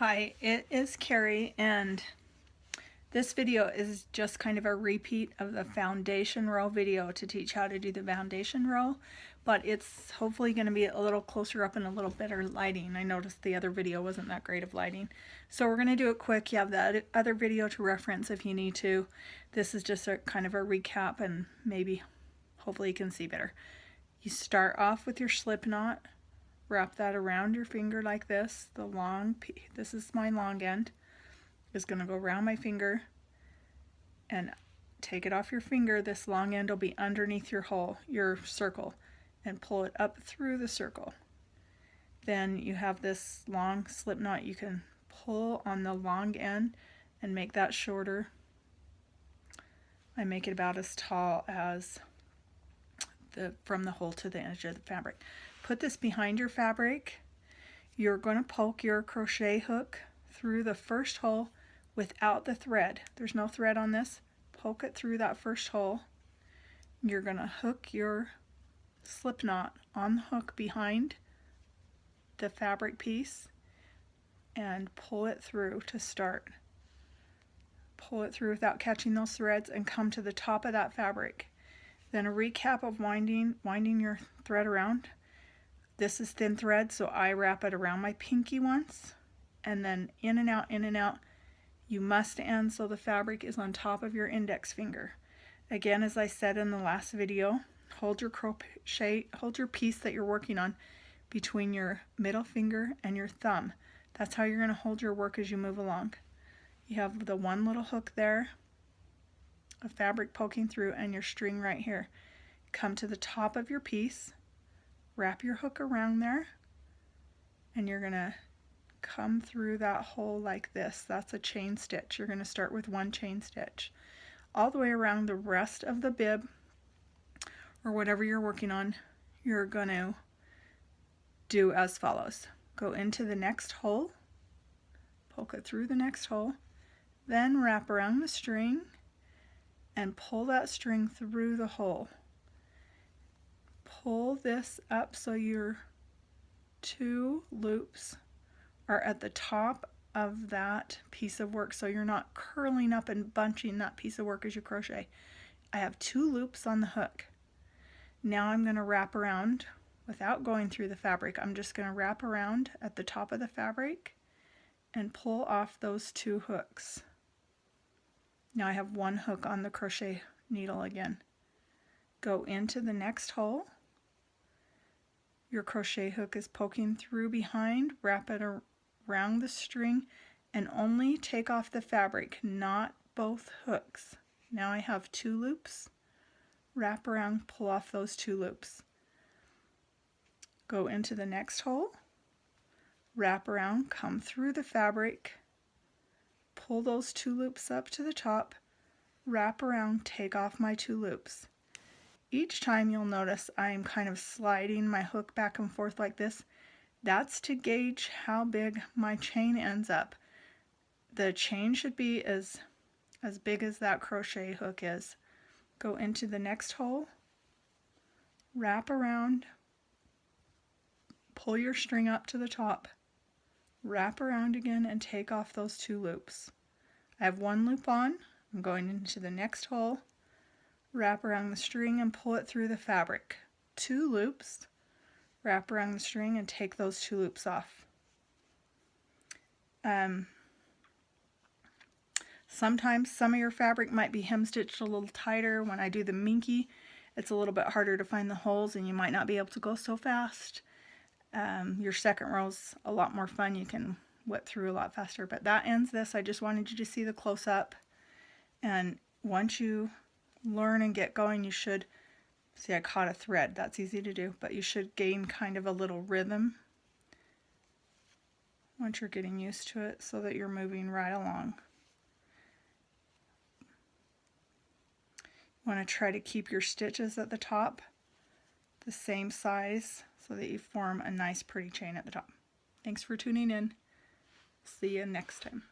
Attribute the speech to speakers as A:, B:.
A: Hi, it is Carrie, and this video is just kind of a repeat of the foundation row video to teach how to do the foundation row, but it's hopefully going to be a little closer up and a little better lighting. I noticed the other video wasn't that great of lighting, so we're going to do it quick. You have the other video to reference if you need to. This is just a kind of a recap, and maybe hopefully you can see better. You start off with your slip knot. Wrap that around your finger like this. The long piece, this is my long end, is going to go around my finger, and take it off your finger. This long end will be underneath your hole, your circle, and pull it up through the circle. Then you have this long slip knot. You can pull on the long end and make that shorter. I make it about as tall as from the hole to the edge of the fabric. Put this behind your fabric. You're going to poke your crochet hook through the first hole without the thread. There's no thread on this. Poke it through that first hole. You're going to hook your slip knot on the hook behind the fabric piece and pull it through to start. Pull it through without catching those threads and come to the top of that fabric. Then a recap of winding your thread around. This is thin thread, so I wrap it around my pinky once, and then in and out, in and out. You must end so the fabric is on top of your index finger. Again, as I said in the last video, hold your piece that you're working on between your middle finger and your thumb. That's how you're going to hold your work as you move along. You have the one little hook there, a fabric poking through, and your string right here. Come to the top of your piece, wrap your hook around there, and you're going to come through that hole like this. That's a chain stitch. You're going to start with one chain stitch all the way around the rest of the bib or whatever you're working on. You're going to do as follows. Go into the next hole, poke it through the next hole, then wrap around the string and pull that string through the hole. Pull this up so your two loops are at the top of that piece of work, so you're not curling up and bunching that piece of work as you crochet. I have two loops on the hook. Now I'm going to wrap around without going through the fabric. I'm just going to wrap around at the top of the fabric and pull off those two hooks. Now I have one hook on the crochet needle again. Go into the next hole. Your crochet hook is poking through behind. Wrap it around the string and only take off the fabric, not both hooks. Now I have two loops. Wrap around, pull off those two loops. Go into the next hole. Wrap around, come through the fabric. Pull those two loops up to the top, wrap around, take off my two loops. Each time you'll notice I'm kind of sliding my hook back and forth like this. That's to gauge how big my chain ends up. The chain should be as big as that crochet hook is. Go into the next hole, wrap around, pull your string up to the top, wrap around again and take off those two loops. I have one loop on. I'm going into the next hole, wrap around the string and pull it through the fabric. Two loops, wrap around the string and take those two loops off. Sometimes some of your fabric might be hem stitched a little tighter. When I do the minky, it's a little bit harder to find the holes and you might not be able to go so fast. Your second row's a lot more fun. You can whip through a lot faster, but that ends this. I just wanted you to see the close-up, and once you learn and get going, you should see I caught a thread. That's easy to do, but you should gain kind of a little rhythm once you're getting used to it so that you're moving right along. You want to try to keep your stitches at the top the same size so that you form a nice pretty chain at the top. Thanks for tuning in. See you next time.